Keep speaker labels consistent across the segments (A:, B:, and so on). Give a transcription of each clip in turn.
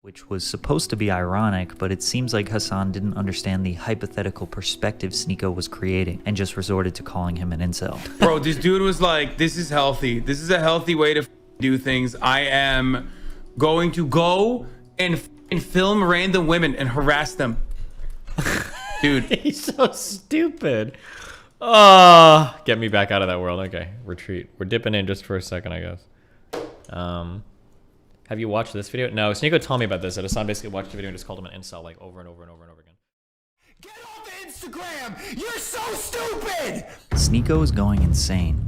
A: which was supposed to be ironic, but it seems like Hassan didn't understand the hypothetical perspective Sneako was creating and just resorted to calling him an incel.
B: Bro, this dude was like, this is healthy. This is a healthy way to do things. I am going to go and film random women and harass them. Dude.
C: He's so stupid. Oh, get me back out of that world. Okay, retreat. We're dipping in just for a second, I guess. Have you watched this video? No, Sneako told me about this. That Hassan basically watched the video and just called him an incel like over and over and over and over again.
D: Get off Instagram! You're so stupid!
A: Sneako is going insane,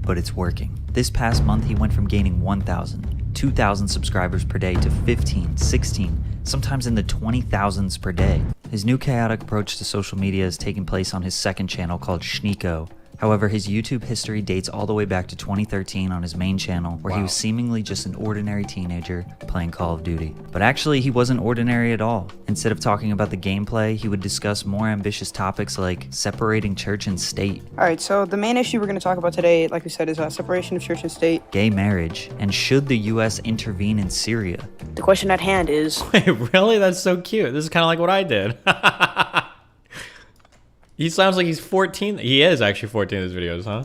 A: but it's working. This past month, he went from gaining 1,000, 2,000 subscribers per day to 15, 16, sometimes in the 20,000s per day. His new chaotic approach to social media is taking place on his second channel called Sneako. However, his YouTube history dates all the way back to 2013 on his main channel, where he was seemingly just an ordinary teenager playing Call of Duty. But actually, he wasn't ordinary at all. Instead of talking about the gameplay, he would discuss more ambitious topics like separating church and state.
E: Alright, so the main issue we're going to talk about today, like we said, is separation of church and state.
A: Gay marriage, and should the US intervene in Syria?
E: The question at hand is...
C: Wait, really? That's so cute. This is kind of like what I did. He sounds like he's 14. He is actually 14 in his videos, huh?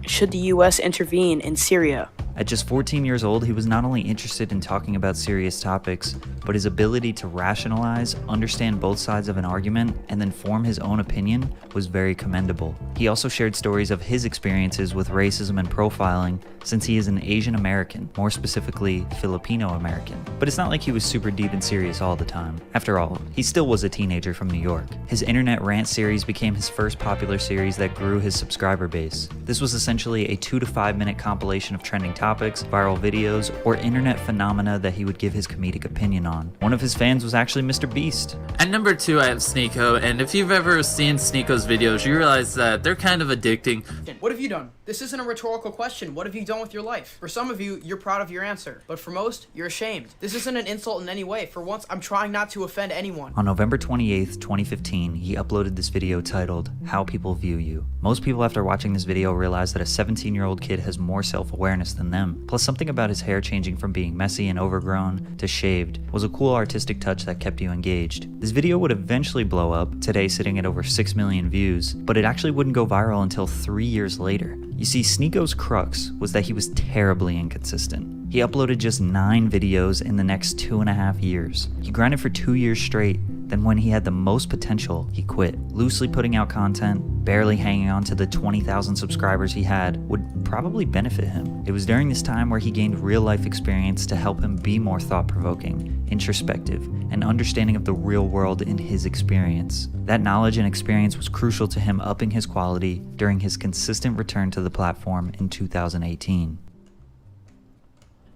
E: Should the US intervene in Syria?
A: At just 14 years old, he was not only interested in talking about serious topics, but his ability to rationalize, understand both sides of an argument, and then form his own opinion was very commendable. He also shared stories of his experiences with racism and profiling, since he is an Asian American, more specifically Filipino American. But it's not like he was super deep and serious all the time. After all, he still was a teenager from New York. His internet rant series became his first popular series that grew his subscriber base. This was essentially a 2 to 5 minute compilation of trending topics, viral videos, or internet phenomena that he would give his comedic opinion on. One of his fans was actually Mr. Beast.
F: At number 2, I have Sneako, and if you've ever seen Sneako's videos, you realize that they're kind of addicting.
G: What have you done? This isn't a rhetorical question. What have you done with your life? For some of you, you're proud of your answer, but for most, you're ashamed. This isn't an insult in any way. For once, I'm trying not to offend anyone.
A: On November 28th, 2015, he uploaded this video titled, How People View You. Most people after watching this video realize that a 17-year-old kid has more self-awareness than them. Plus, something about his hair changing from being messy and overgrown to shaved was a cool artistic touch that kept you engaged. This video would eventually blow up, today sitting at over 6 million views, but it actually wouldn't go viral until 3 years later. You see, Sneako's crux was that he was terribly inconsistent. He uploaded just 9 videos in the next 2.5 years. He grinded for 2 years straight, then when he had the most potential, he quit. Loosely putting out content, barely hanging on to the 20,000 subscribers he had, would probably benefit him. It was during this time where he gained real-life experience to help him be more thought-provoking, introspective, and understanding of the real world in his experience. That knowledge and experience was crucial to him upping his quality during his consistent return to the platform in 2018.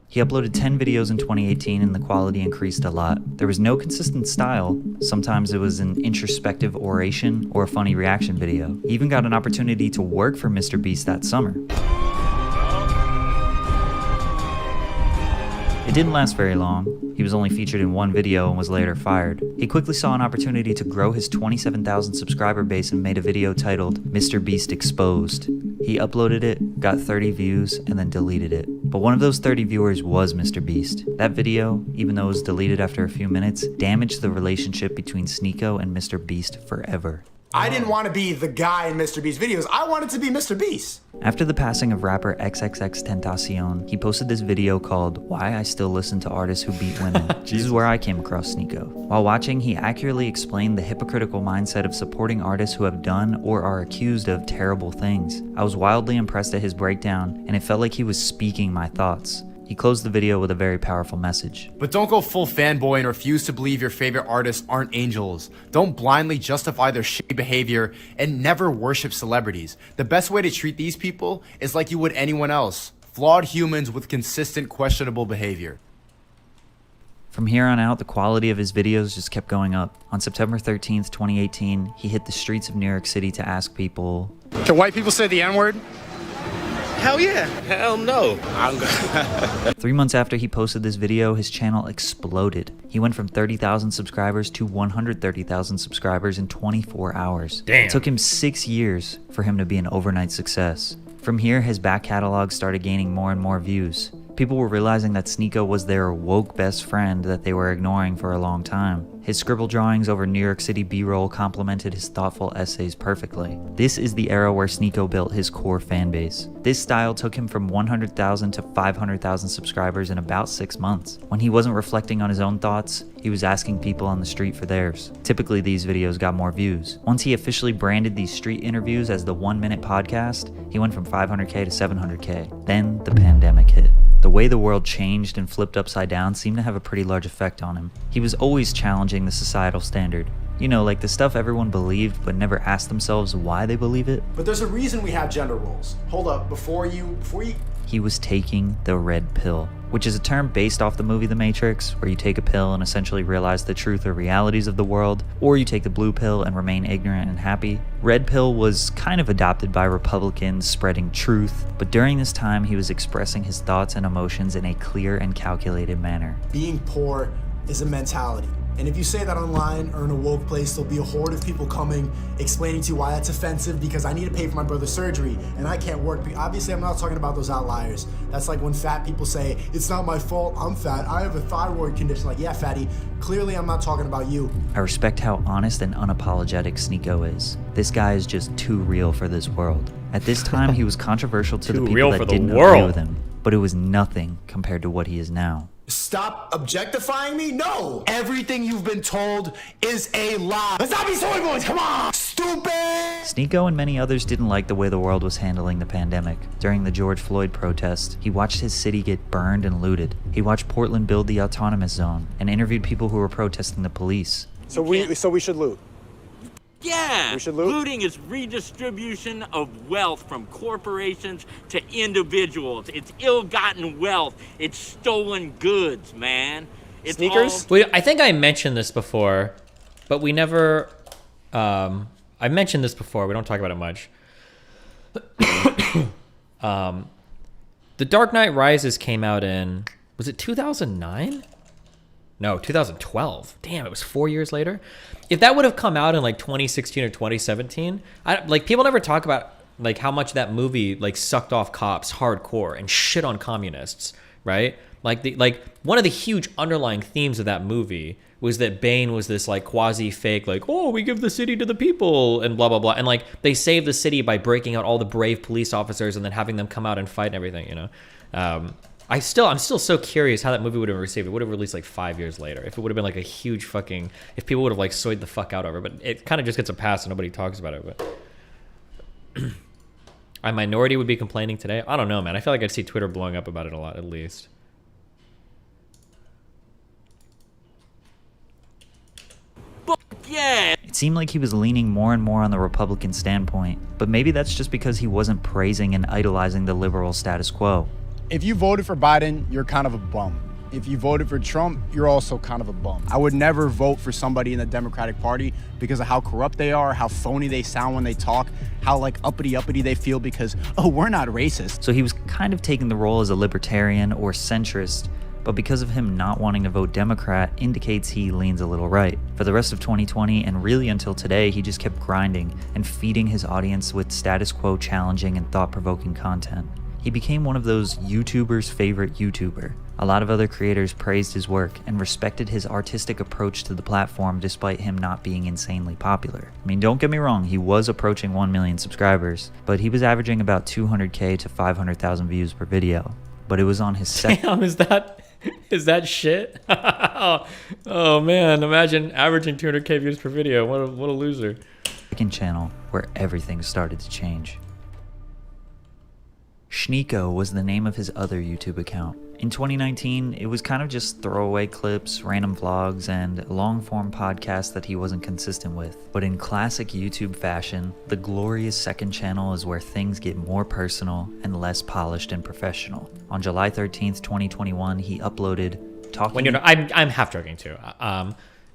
A: He uploaded 10 videos in 2018 and the quality increased a lot. There was no consistent style. Sometimes it was an introspective oration or a funny reaction video. He even got an opportunity to work for Mr. Beast that summer. It didn't last very long. He was only featured in one video and was later fired. He quickly saw an opportunity to grow his 27,000 subscriber base and made a video titled Mr. Beast Exposed. He uploaded it, got 30 views, and then deleted it. But one of those 30 viewers was Mr. Beast. That video, even though it was deleted after a few minutes, damaged the relationship between Sneako and Mr. Beast forever.
D: I didn't want to be the guy in Mr. Beast's videos. I wanted to be Mr. Beast.
A: After the passing of rapper XXXTentacion, he posted this video called Why I Still Listen to Artists Who Beat Women. This is where I came across Sneako. While watching, he accurately explained the hypocritical mindset of supporting artists who have done or are accused of terrible things. I was wildly impressed at his breakdown, and it felt like he was speaking my thoughts. He closed the video with a very powerful message.
H: But don't go full fanboy and refuse to believe your favorite artists aren't angels. Don't blindly justify their shitty behavior and never worship celebrities. The best way to treat these people is like you would anyone else. Flawed humans with consistent questionable behavior.
A: From here on out, the quality of his videos just kept going up. On September 13th, 2018, he hit the streets of New York City to ask people,
I: Can white people say the N-word?
J: Hell yeah. Hell no.
A: 3 months after he posted this video, his channel exploded. He went from 30,000 subscribers to 130,000 subscribers in 24 hours.
C: Damn.
A: It took him 6 years for him to be an overnight success. From here, his back catalog started gaining more and more views. People were realizing that Sneako was their woke best friend that they were ignoring for a long time. His scribble drawings over New York City B-roll complemented his thoughtful essays perfectly. This is the era where Sneako built his core fan base. This style took him from 100,000 to 500,000 subscribers in about 6 months. When he wasn't reflecting on his own thoughts, he was asking people on the street for theirs. Typically, these videos got more views. Once he officially branded these street interviews as the 1-minute podcast, he went from 500K to 700K. Then the pandemic hit. The way the world changed and flipped upside down seemed to have a pretty large effect on him. He was always challenging the societal standard. You know, like the stuff everyone believed but never asked themselves why they believe it.
D: But there's a reason we have gender roles. Hold up, before you...
A: He was taking the red pill, which is a term based off the movie The Matrix, where you take a pill and essentially realize the truth or realities of the world, or you take the blue pill and remain ignorant and happy. Red pill was kind of adopted by Republicans spreading truth, but during this time he was expressing his thoughts and emotions in a clear and calculated manner.
D: Being poor is a mentality. And if you say that online or in a woke place, there'll be a horde of people coming, explaining to you why that's offensive because I need to pay for my brother's surgery and I can't work. Obviously, I'm not talking about those outliers. That's like when fat people say, it's not my fault, I'm fat, I have a thyroid condition. Like, yeah, fatty, clearly I'm not talking about you.
A: I respect how honest and unapologetic Sneako is. This guy is just too real for this world. At this time, he was controversial to the people that didn't agree with him, but it was nothing compared to what he is now.
D: Stop objectifying me? No! Everything you've been told is a lie. Let's not be soy boys, come on! Stupid!
A: Sneako and many others didn't like the way the world was handling the pandemic. During the George Floyd protest, he watched his city get burned and looted. He watched Portland build the autonomous zone and interviewed people who were protesting the police.
D: So we should loot.
I: Yeah,
D: We should loot?
I: looting is redistribution of wealth from corporations to individuals. It's ill-gotten wealth. It's stolen goods, man. It's
D: Sneakers?
C: Wait, I think I mentioned this before, but we never. I mentioned this before. We don't talk about it much. The Dark Knight Rises came out in, was it 2009? No, 2012. Damn, it was 4 years later. If that would have come out in like 2016 or 2017, people never talk about like how much that movie like sucked off cops hardcore and shit on communists, right? Like one of the huge underlying themes of that movie was that Bane was this like quasi fake, like, oh, we give the city to the people and blah blah blah, and like they saved the city by breaking out all the brave police officers and then having them come out and fight and everything, you know. I'm still so curious how that movie would have received. It would have released like 5 years later. If it would have been like a huge fucking, if people would have like soyed the fuck out over it. But it kind of just gets a pass and nobody talks about it. But a minority would be complaining today. I don't know, man. I feel like I'd see Twitter blowing up about it a lot, at least.
I: Yeah.
A: It seemed like he was leaning more and more on the Republican standpoint, but maybe that's just because he wasn't praising and idolizing the liberal status quo.
K: If you voted for Biden, you're kind of a bum. If you voted for Trump, you're also kind of a bum. I would never vote for somebody in the Democratic Party because of how corrupt they are, how phony they sound when they talk, how like uppity they feel because, oh, we're not racist.
A: So he was kind of taking the role as a libertarian or centrist, but because of him not wanting to vote Democrat indicates he leans a little right. For the rest of 2020 and really until today, he just kept grinding and feeding his audience with status quo challenging and thought-provoking content. He became one of those YouTubers' favorite YouTuber. A lot of other creators praised his work and respected his artistic approach to the platform despite him not being insanely popular. I mean, don't get me wrong, he was approaching 1 million subscribers, but he was averaging about 200K to 500,000 views per video. But it was on his second...
C: Damn, is that shit? Oh man, imagine averaging 200K views per video. What a loser.
A: second channel where everything started to change. Sneako was the name of his other YouTube account. In 2019, it was kind of just throwaway clips, random vlogs, and long-form podcasts that he wasn't consistent with. But in classic YouTube fashion, the glorious second channel is where things get more personal and less polished and professional. On July 13th, 2021, he uploaded Talking...
C: I'm half joking too.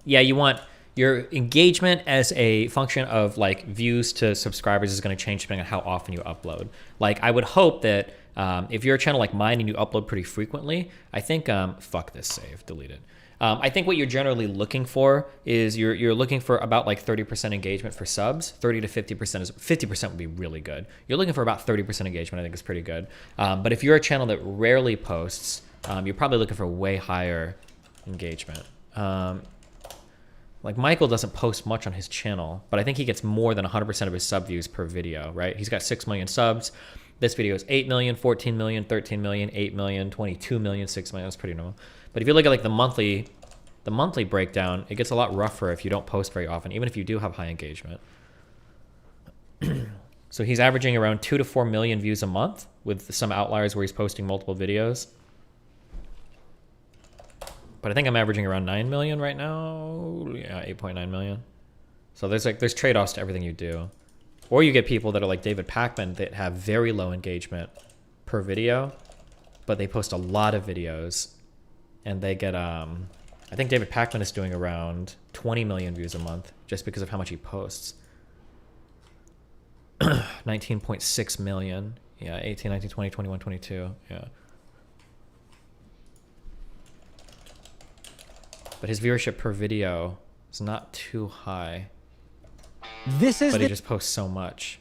C: Yeah, you want your engagement as a function of like views to subscribers is going to change depending on how often you upload. Like I would hope that if you're a channel like mine and you upload pretty frequently, I think fuck this, save, delete it. I think what you're generally looking for is you're looking for about like 30% engagement for subs. 30 to 50% is 50% would be really good. You're looking for about 30% engagement. I think is pretty good. But if you're a channel that rarely posts, you're probably looking for way higher engagement. Like Michael doesn't post much on his channel, but I think he gets more than 100% of his sub views per video, right? He's got 6 million subs. This video is 8 million, 14 million, 13 million, 8 million, 22 million, 6 million. That's pretty normal. But if you look at like the monthly breakdown, it gets a lot rougher if you don't post very often, even if you do have high engagement. So he's averaging around 2 to 4 million views a month with some outliers where he's posting multiple videos. But I think I'm averaging around 9 million right now. Yeah, 8.9 million. So there's trade-offs to everything you do. Or you get people that are like David Pakman that have very low engagement per video, but they post a lot of videos and they get, I think David Pakman is doing around 20 million views a month just because of how much he posts. 19.6 million. Yeah, 18, 19, 20, 21, 22. Yeah. But his viewership per video is not too high. But he just posts so much.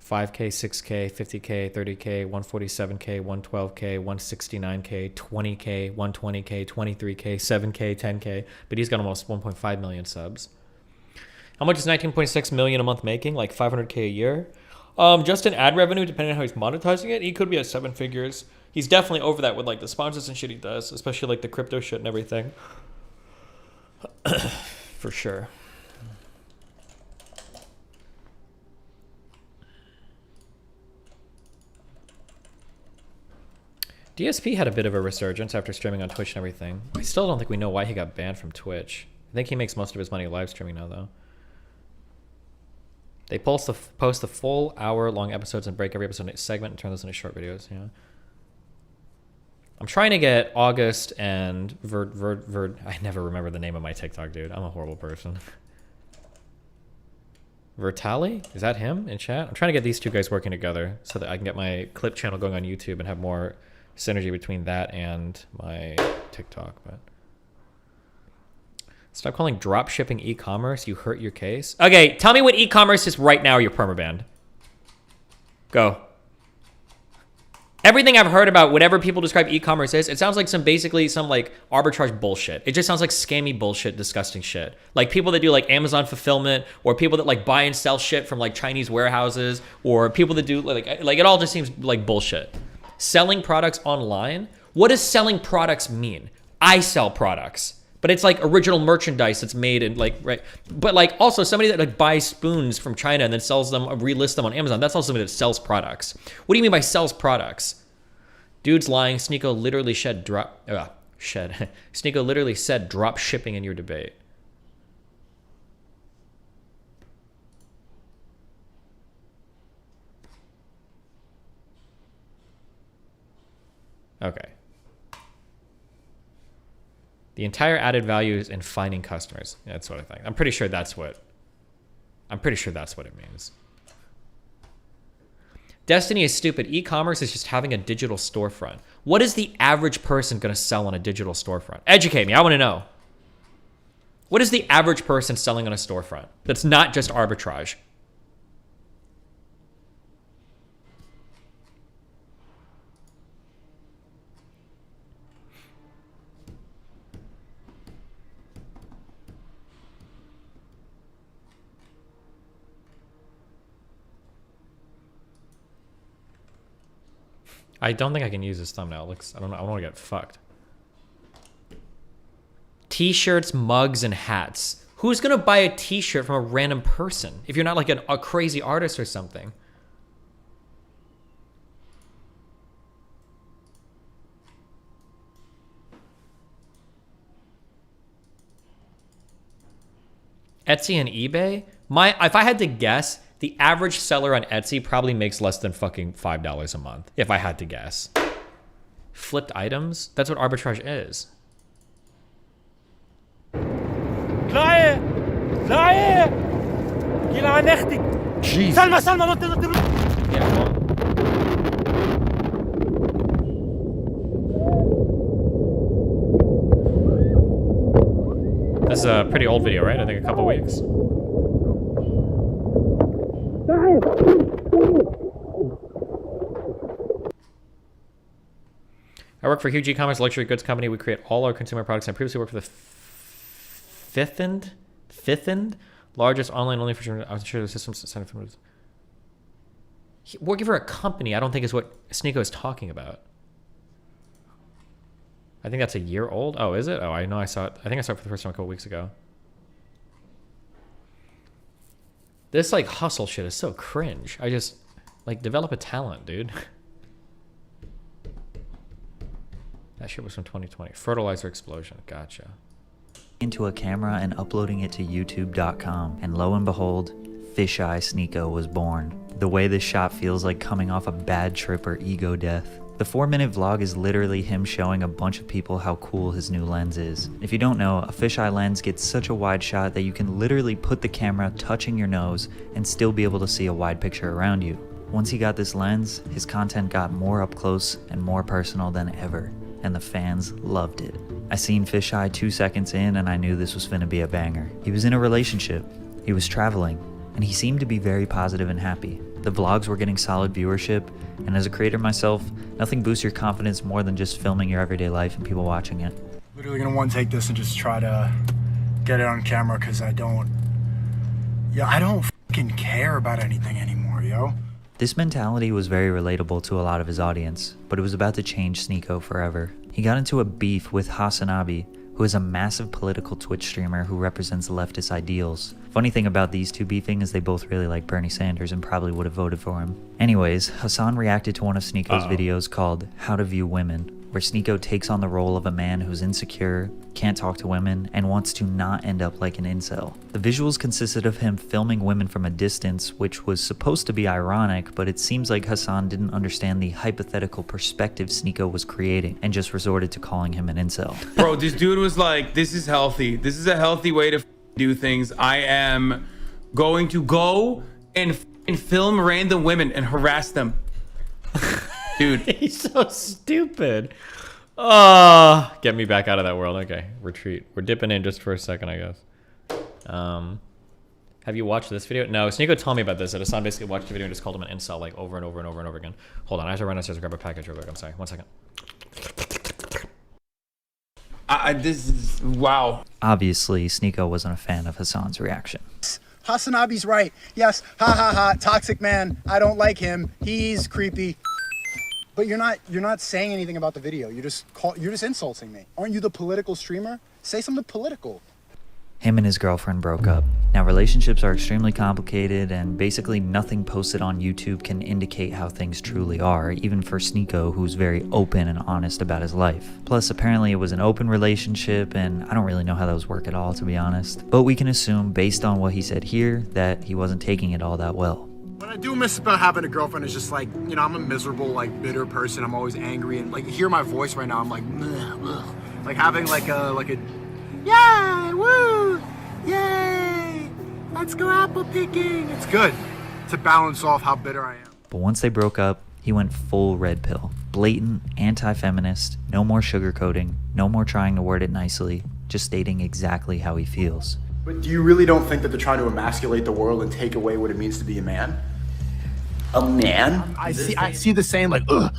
C: 5K, 6K, 50K, 30K, 147K, 112K, 169K, 20K, 120K, 23K, 7K, 10K. But he's got almost 1.5 million subs. How much is 19.6 million a month making? Like 500K a year? Just in ad revenue, depending on how he's monetizing it, he could be at 7 figures. He's definitely over that with like the sponsors and shit he does, especially like the crypto shit and everything. For sure. DSP had a bit of a resurgence after streaming on Twitch and everything. I still don't think we know why he got banned from Twitch. I think he makes most of his money live streaming now, though. They post the full hour-long episodes and break every episode into a segment and turn those into short videos. Yeah. I'm trying to get August and I never remember the name of my TikTok, dude. I'm a horrible person. Vertali? Is that him in chat? I'm trying to get these two guys working together so that I can get my clip channel going on YouTube and have more synergy between that and my TikTok. But stop calling drop shipping e-commerce. You hurt your case. Okay, tell me what e-commerce is right now or you're permabanned. Go. Everything I've heard about whatever people describe e-commerce is, it sounds like basically some like arbitrage bullshit. It just sounds like scammy bullshit, disgusting shit. Like people that do like Amazon fulfillment, or people that like buy and sell shit from like Chinese warehouses, or people that do like it all just seems like bullshit. Selling products online? What does selling products mean? I sell products. But it's like original merchandise that's made in like, right. But like also somebody that like buys spoons from China and then sells them, relist them on Amazon. That's also somebody that sells products. What do you mean by sells products? Dude's lying. Sneako literally Sneako literally said drop shipping in your debate. Okay. The entire added value is in finding customers. Yeah, that's what I think. I'm pretty sure that's what it means. Destiny is stupid. E-commerce is just having a digital storefront. What is the average person going to sell on a digital storefront? Educate me. I want to know. What is the average person selling on a storefront that's not just arbitrage? I don't think I can use this thumbnail. It looks, I don't know. I want to get fucked. T-shirts, mugs, and hats. Who's going to buy a t-shirt from a random person if you're not like a crazy artist or something? Etsy and eBay? If I had to guess, the average seller on Etsy probably makes less than fucking $5 a month, if I had to guess. Flipped items? That's what arbitrage is. Jesus. Yeah, well. This is a pretty old video, right? I think a couple weeks. I work for huge e-commerce luxury goods company. We create all our consumer products. I previously worked for the fifth largest online only for. I was sure the systems. Working for a company, I don't think is what Sneako is talking about. I think that's a year old. Oh, is it? Oh, I know I saw it. I think I saw it for the first time a couple weeks ago. This like hustle shit is so cringe. I just like develop a talent, dude. That shit was from 2020. Fertilizer explosion. Gotcha.
A: Into a camera and uploading it to youtube.com, and lo and behold, Fisheye Sneako was born. The way this shot feels like coming off a bad trip or ego death. The 4-minute vlog is literally him showing a bunch of people how cool his new lens is. If you don't know, a fisheye lens gets such a wide shot that you can literally put the camera touching your nose and still be able to see a wide picture around you. Once he got this lens, his content got more up close and more personal than ever, and the fans loved it. I seen Fisheye 2 seconds in and I knew this was finna be a banger. He was in a relationship, he was traveling, and he seemed to be very positive and happy. The vlogs were getting solid viewership, and as a creator myself, nothing boosts your confidence more than just filming your everyday life and people watching it.
K: Literally gonna one take this and just try to get it on camera because I don't fucking care about anything anymore, yo.
A: This mentality was very relatable to a lot of his audience, but it was about to change Sneako forever. He got into a beef with Hasanabi, who is a massive political Twitch streamer who represents leftist ideals. Funny thing about these two beefing is they both really like Bernie Sanders and probably would have voted for him. Anyways, Hassan reacted to one of Sneako's videos called How to View Women, where Sneako takes on the role of a man who's insecure, can't talk to women, and wants to not end up like an incel. The visuals consisted of him filming women from a distance, which was supposed to be ironic, but it seems like Hassan didn't understand the hypothetical perspective Sneako was creating and just resorted to calling him an incel.
B: Bro, this dude was like, this is healthy. This is a healthy way to do things. I am going to go and film random women and harass them. Dude.
C: He's so stupid. Oh, get me back out of that world. Okay, retreat. We're dipping in just for a second, I guess. Have you watched this video? No, Sneako told me about this. That Hassan basically watched the video and just called him an incel like over and over and over and over again. Hold on, I have to run downstairs and grab a package real quick. I'm sorry. 1 second.
B: This is wow.
A: Obviously, Sneako wasn't a fan of Hassan's reaction.
K: Hasanabi's right. Yes, ha ha ha, toxic man. I don't like him. He's creepy. But you're not saying anything about the video. You're just insulting me. Aren't you the political streamer? Say something political.
A: Him and his girlfriend broke up. Now, relationships are extremely complicated, and basically nothing posted on YouTube can indicate how things truly are, even for Sneako, who's very open and honest about his life. Plus, apparently it was an open relationship, and I don't really know how those work at all, to be honest. But we can assume, based on what he said here, that he wasn't taking it all that well.
K: What I do miss about having a girlfriend is just like, you know, I'm a miserable, like, bitter person. I'm always angry, and like, you hear my voice right now, I'm like, ugh. Like having like a yay, woo, yay, let's go apple picking. It's good to balance off how bitter I am.
A: But once they broke up, he went full red pill. Blatant anti-feminist, no more sugarcoating, no more trying to word it nicely, just stating exactly how he feels.
K: But do you really don't think that they're trying to emasculate the world and take away what it means to be a man? A man? I see the saying like, ugh,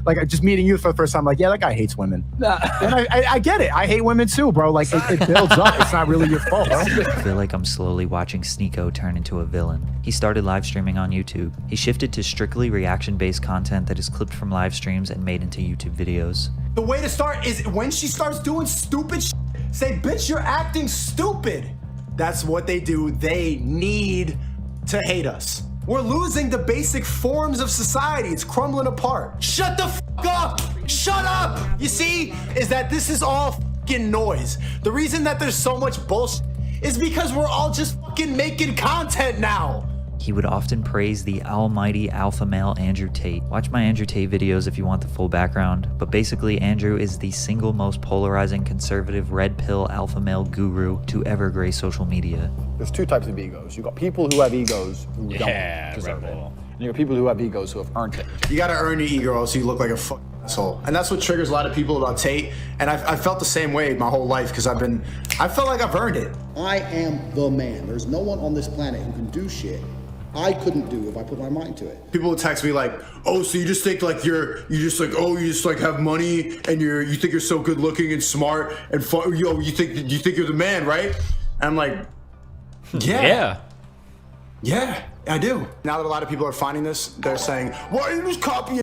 K: like just meeting you for the first time, like, yeah, that guy hates women. And I get it. I hate women too, bro. Like it builds up. It's not really your fault, bro.
A: I feel like I'm slowly watching Sneako turn into a villain. He started live streaming on YouTube. He shifted to strictly reaction-based content that is clipped from live streams and made into YouTube videos.
D: The way to start is when she starts doing stupid shit, say, bitch, you're acting stupid. That's what they do. They need to hate us. We're losing the basic forms of society. It's crumbling apart. Shut the fuck up. Shut up. You see, is that this is all fucking noise. The reason that there's so much bullshit is because we're all just fucking making content now.
A: He would often praise the almighty alpha male Andrew Tate. Watch my Andrew Tate videos if you want the full background, but basically Andrew is the single most polarizing conservative red pill alpha male guru to ever grace social media.
K: There's two types of egos. You got people who have egos who don't deserve it. And you got people who have egos who have earned it.
D: You gotta earn your ego, else you look like a fucking asshole. And that's what triggers a lot of people about Tate. And I felt the same way my whole life because I felt like I've earned it.
L: I am the man. There's no one on this planet who can do shit I couldn't do if I put my mind to it.
D: People would text me like, "Oh, so you just think like you just have money and you think you're so good looking and smart and fun, you think you're the man, right?" And I'm like, yeah, I do. Now that a lot of people are finding this, they're saying, "Why are you just copying?"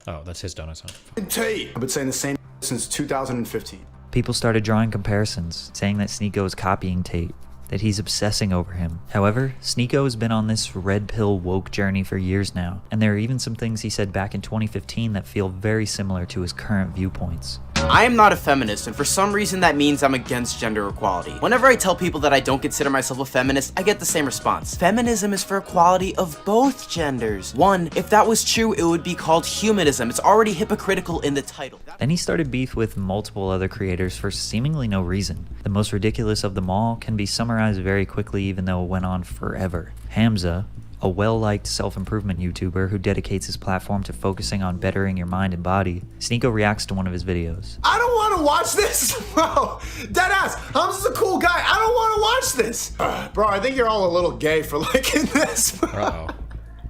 C: Oh, that's his donut sign.
D: Tate. I've been saying the same since 2015.
A: People started drawing comparisons, saying that Sneako is copying Tate, that he's obsessing over him. However, Sneako has been on this red pill woke journey for years now, and there are even some things he said back in 2015 that feel very similar to his current viewpoints.
G: I am not a feminist, and for some reason that means I'm against gender equality. Whenever I tell people that I don't consider myself a feminist, I get the same response. Feminism is for equality of both genders. One, if that was true, it would be called humanism. It's already hypocritical in the title.
A: Then he started beef with multiple other creators for seemingly no reason. The most ridiculous of them all can be summarized very quickly, even though it went on forever. Hamza, a well-liked self-improvement YouTuber who dedicates his platform to focusing on bettering your mind and body, Sneako reacts to one of his videos.
D: I don't want to watch this, bro. Deadass, Hamza's a cool guy. I don't want to watch this. Bro, I think you're all a little gay for liking this.
C: Uh-oh.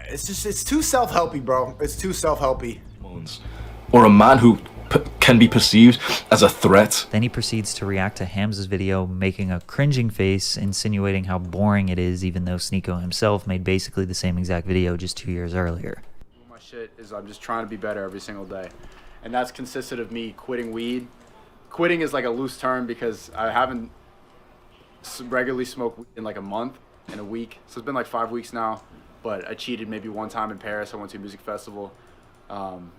D: It's too self-helpy, bro. It's too self-helpy.
J: Or a man who can be perceived as a threat.
A: Then he proceeds to react to Hamza's video, making a cringing face, insinuating how boring it is, even though Sneako himself made basically the same exact video just 2 years earlier.
K: My shit is I'm just trying to be better every single day. And that's consisted of me quitting weed. Quitting is like a loose term because I haven't regularly smoked weed in like a month, in a week. So it's been like 5 weeks now, but I cheated maybe one time in Paris. I went to a music festival.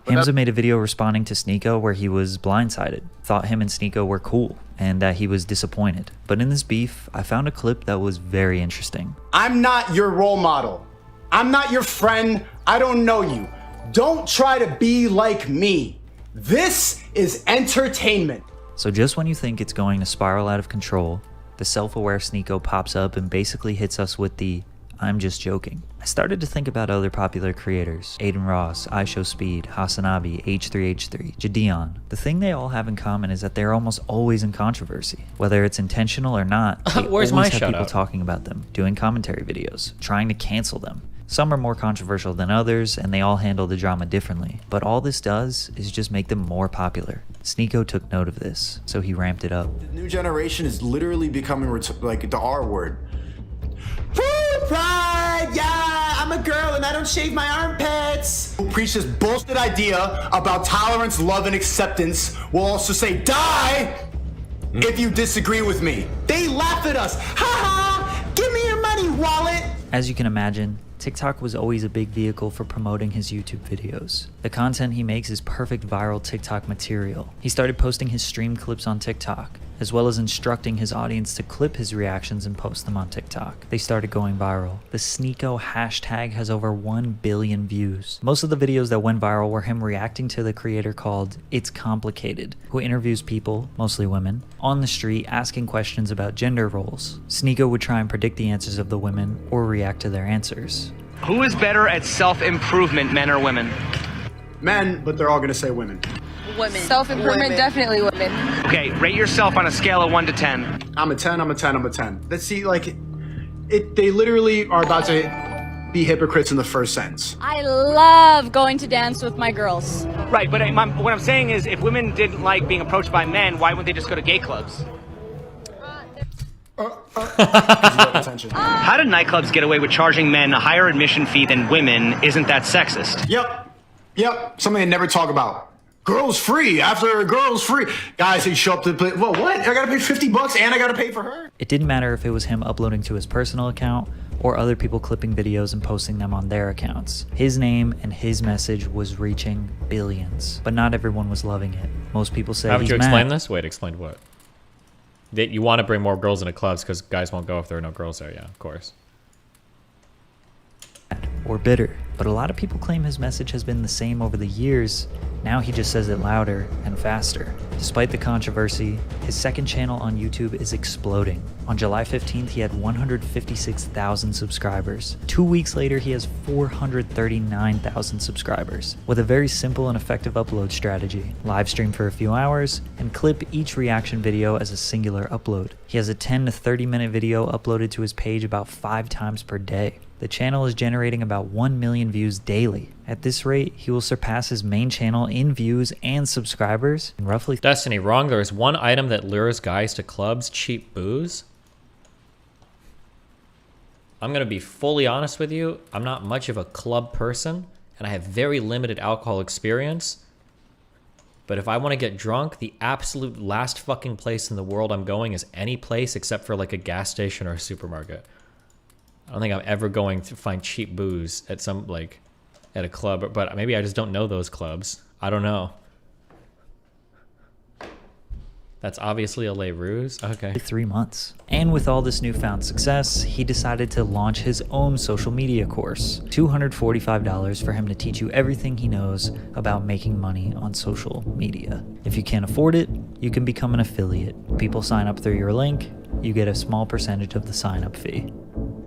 A: Hamza made a video responding to Sneako where he was blindsided, thought him and Sneako were cool, and that he was disappointed. But in this beef, I found a clip that was very interesting.
D: I'm not your role model. I'm not your friend. I don't know you. Don't try to be like me. This is entertainment.
A: So just when you think it's going to spiral out of control, the self-aware Sneako pops up and basically hits us with the "I'm just joking." I started to think about other popular creators: Aiden Ross, iShowSpeed, Hasanabi, H3H3, Jadeon. The thing they all have in common is that they're almost always in controversy. Whether it's intentional or not, they
C: Where's
A: always
C: my
A: have people
C: shout-out?
A: talking about them, doing commentary videos, trying to cancel them. Some are more controversial than others, and they all handle the drama differently. But all this does is just make them more popular. Sneako took note of this, so he ramped it up.
D: The new generation is literally becoming like the R word. Food pride, yeah, I'm a girl and I don't shave my armpits. Who preach this bullshit idea about tolerance, love, and acceptance will also say, die if you disagree with me. They laugh at us. Ha ha, give me your money, wallet.
A: As you can imagine, TikTok was always a big vehicle for promoting his YouTube videos. The content he makes is perfect viral TikTok material. He started posting his stream clips on TikTok, as well as instructing his audience to clip his reactions and post them on TikTok. They started going viral. The Sneako hashtag has over 1 billion views. Most of the videos that went viral were him reacting to the creator called It's Complicated, who interviews people, mostly women, on the street asking questions about gender roles. Sneako would try and predict the answers of the women or react to their answers.
M: Who is better at self-improvement, men or women?
D: Men, but they're all gonna say women.
N: Women. Self-improvement, definitely women.
M: Okay, rate yourself on a scale of 1 to 10.
D: I'm a 10, I'm a 10, I'm a 10. Let's see, like, they literally are about to be hypocrites in the first sentence.
N: I love going to dance with my girls.
M: Right, but what I'm saying is if women didn't like being approached by men, why wouldn't they just go to gay clubs? How do nightclubs get away with charging men a higher admission fee than women? Isn't that sexist?
D: Yep, something I never talk about. Girls free, after girls free. Guys who show up to play, well, what? I gotta pay $50 and I gotta pay for her?
A: It didn't matter if it was him uploading to his personal account or other people clipping videos and posting them on their accounts. His name and his message was reaching billions, but not everyone was loving it. Most people say
C: Haven't
A: he's
C: you explained
A: mad.
C: this? Wait, explain what? That you want to bring more girls into clubs because guys won't go if there are no girls there. Yeah, of course.
A: or bitter. But a lot of people claim his message has been the same over the years. Now he just says it louder and faster. Despite the controversy, his second channel on YouTube is exploding. On July 15th, he had 156,000 subscribers. 2 weeks later, he has 439,000 subscribers. With a very simple and effective upload strategy: live stream for a few hours and clip each reaction video as a singular upload. He has a 10 to 30 minute video uploaded to his page about 5 times per day. The channel is generating about 1 million views daily. At this rate, he will surpass his main channel in views and subscribers in roughly...
C: Destiny, wrong. There is one item that lures guys to clubs: cheap booze. I'm going to be fully honest with you. I'm not much of a club person, and I have very limited alcohol experience. But if I want to get drunk, the absolute last fucking place in the world I'm going is any place except for like a gas station or a supermarket. I don't think I'm ever going to find cheap booze at some, like, at a club, but maybe I just don't know those clubs. I don't know. That's obviously a lay ruse. Okay.
A: 3 months. And with all this newfound success, he decided to launch his own social media course. $245 for him to teach you everything he knows about making money on social media. If you can't afford it, you can become an affiliate. People sign up through your link, you get a small percentage of the sign-up fee.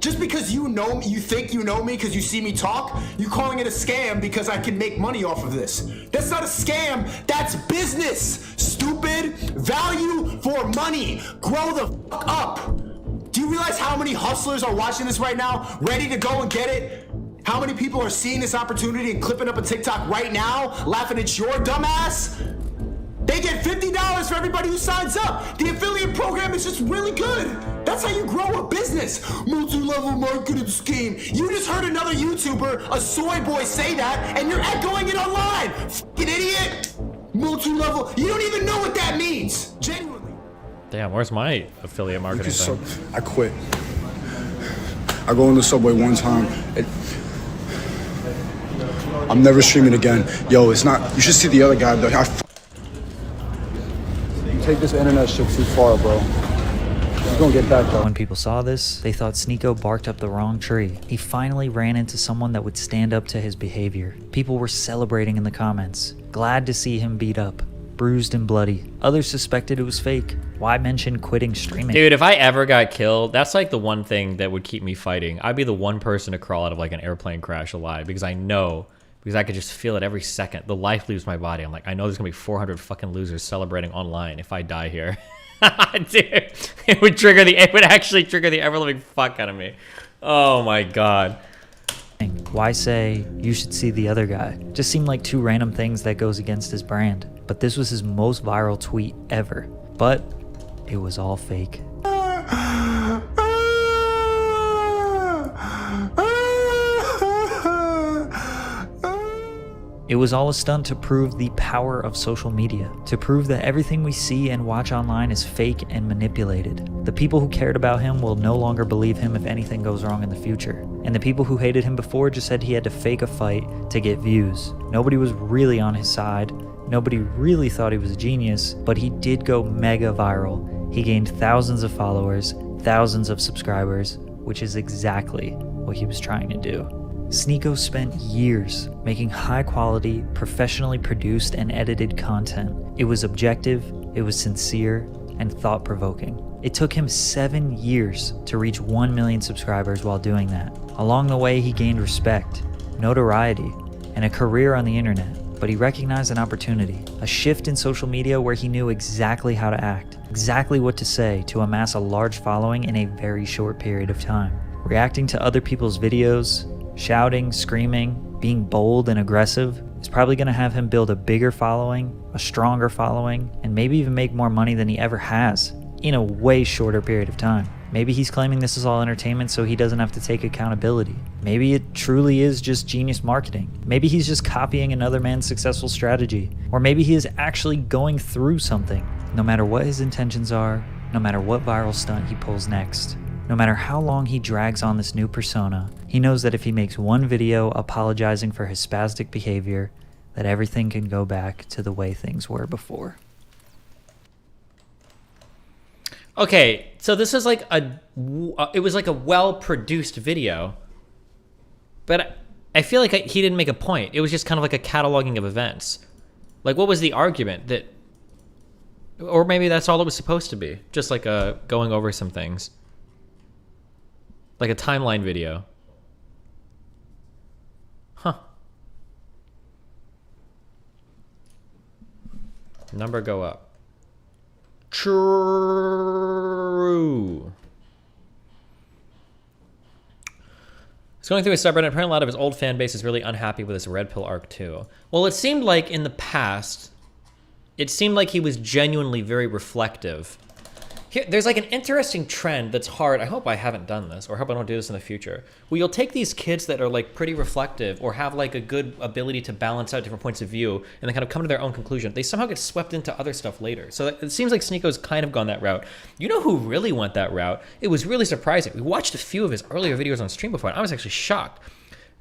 D: Just because you know me, you think you know me because you see me talk, you calling it a scam because I can make money off of this. That's not a scam, that's business, stupid. Value for money. Grow the fuck up. Do you realize how many hustlers are watching this right now, ready to go and get it? How many people are seeing this opportunity and clipping up a TikTok right now, laughing at your dumb ass? They get $50 for everybody who signs up. The affiliate program is just really good. That's how you grow a business. Multi-level marketing scheme. You just heard another YouTuber, a soy boy, say that, and you're echoing it online. Fucking idiot. Multi-level. You don't even know what that means. Genuinely.
C: Damn, where's my affiliate marketing thing?
K: I quit. I go in the subway one time. I'm never streaming again. Yo, it's not. You should see the other guy. Take this internet shit too far, bro. You're gonna get back though.
A: When people saw this, they thought Sneako barked up the wrong tree. He finally ran into someone that would stand up to his behavior. People were celebrating in the comments, glad to see him beat up, bruised and bloody. Others suspected it was fake. Why mention quitting streaming?
C: Dude, if I ever got killed, that's like the one thing that would keep me fighting. I'd be the one person to crawl out of like an airplane crash alive because I could just feel it every second. The life leaves my body. I'm like, I know there's gonna be 400 fucking losers celebrating online if I die here. Dude, it would actually trigger the ever living fuck out of me. Oh my god.
A: Why say you should see the other guy? Just seemed like two random things that goes against his brand. But this was his most viral tweet ever. But it was all fake. It was all a stunt to prove the power of social media, to prove that everything we see and watch online is fake and manipulated. The people who cared about him will no longer believe him if anything goes wrong in the future. And the people who hated him before just said he had to fake a fight to get views. Nobody was really on his side. Nobody really thought he was a genius, but he did go mega viral. He gained thousands of followers, thousands of subscribers, which is exactly what he was trying to do. Sneako spent years making high-quality, professionally produced and edited content. It was objective, it was sincere, and thought-provoking. It took him 7 years to reach 1 million subscribers while doing that. Along the way, he gained respect, notoriety, and a career on the internet. But he recognized an opportunity, a shift in social media where he knew exactly how to act, exactly what to say to amass a large following in a very short period of time. Reacting to other people's videos, shouting, screaming, being bold and aggressive is probably going to have him build a bigger following, a stronger following, and maybe even make more money than he ever has in a way shorter period of time. Maybe he's claiming this is all entertainment so he doesn't have to take accountability. Maybe it truly is just genius marketing. Maybe he's just copying another man's successful strategy. Or maybe he is actually going through something. No matter what his intentions are, no matter what viral stunt he pulls next, no matter how long he drags on this new persona, he knows that if he makes one video apologizing for his spastic behavior, that everything can go back to the way things were before.
C: Okay, so this is like it was like a well-produced video, but I feel like he didn't make a point. It was just kind of like a cataloging of events. Like, what was the argument that... Or maybe that's all it was supposed to be. Just like going over some things. Like a timeline video. Huh. Number go up. True. He's going through his subreddit. Apparently a lot of his old fan base is really unhappy with his Red Pill arc too. Well, it seemed like in the past, it seemed like he was genuinely very reflective. Here, there's like an interesting trend that's hard. I hope I haven't done this, or I hope I don't do this in the future. Where you'll take these kids that are like pretty reflective or have like a good ability to balance out different points of view and they kind of come to their own conclusion. They somehow get swept into other stuff later. So it seems like Sneako's kind of gone that route. You know who really went that route? It was really surprising. We watched a few of his earlier videos on stream before and I was actually shocked.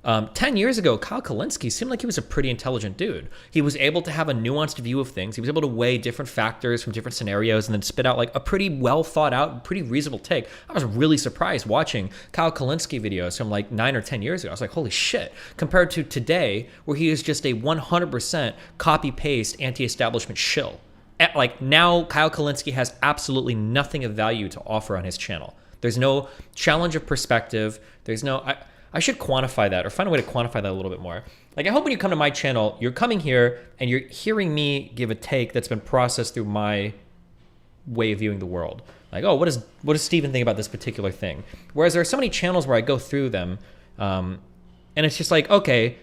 C: 10 years ago, Kyle Kalinske seemed like he was a pretty intelligent dude. He was able to have a nuanced view of things. He was able to weigh different factors from different scenarios and then spit out like a pretty well thought out, pretty reasonable take. I was really surprised watching Kyle Kalinske videos from like 9 or 10 years ago. I was like, holy shit, compared to today where he is just a 100% copy paste anti-establishment shill. Like now Kyle Kalinske has absolutely nothing of value to offer on his channel. There's no challenge of perspective. There's no... I should quantify that or find a way to quantify that a little bit more. Like I hope when you come to my channel, you're coming here and you're hearing me give a take that's been processed through my way of viewing the world. Like, oh, what does Steven think about this particular thing? Whereas there are so many channels where I go through them and it's just like, okay,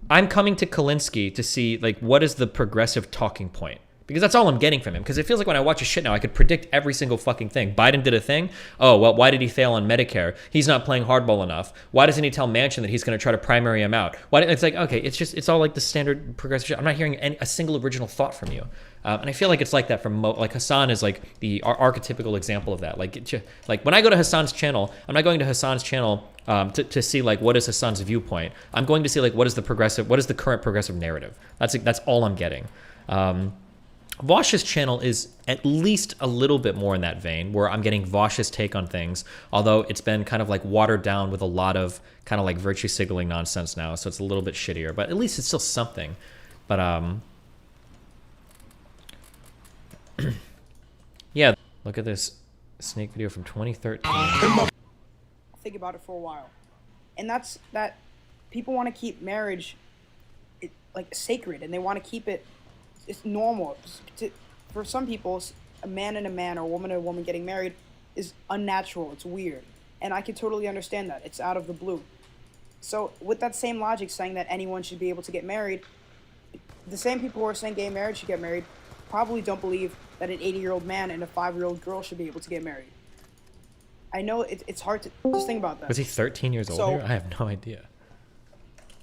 C: I'm coming to Kalinske to see like what is the progressive talking point. Because that's all I'm getting from him. Because it feels like when I watch his shit now, I could predict every single fucking thing. Biden did a thing. Oh, well, why did he fail on Medicare? He's not playing hardball enough. Why doesn't he tell Manchin that he's going to try to primary him out? It's like, okay, it's all like the standard progressive shit. I'm not hearing a single original thought from you. And I feel like it's like that from like Hassan is like the archetypical example of that. Like when I go to Hassan's channel, I'm not going to Hassan's channel to see like what is Hassan's viewpoint. I'm going to see like what is the current progressive narrative. That's all I'm getting. Vosh's channel is at least a little bit more in that vein, where I'm getting Vosh's take on things, although it's been kind of like watered down with a lot of kind of like virtue signaling nonsense now, so it's a little bit shittier, but at least it's still something. But yeah, look at this Snake video from 2013.
E: Think about it for a while, and that's that people want to keep marriage like sacred, and they want to keep it. It's normal. For some people, a man and a man or a woman and a woman getting married is unnatural. It's weird. And I can totally understand that. It's out of the blue. So with that same logic saying that anyone should be able to get married, the same people who are saying gay marriage should get married probably don't believe that an 80-year-old man and a 5-year-old girl should be able to get married. I know it's hard to just think about that.
C: Was he 13 years old here? I have no idea.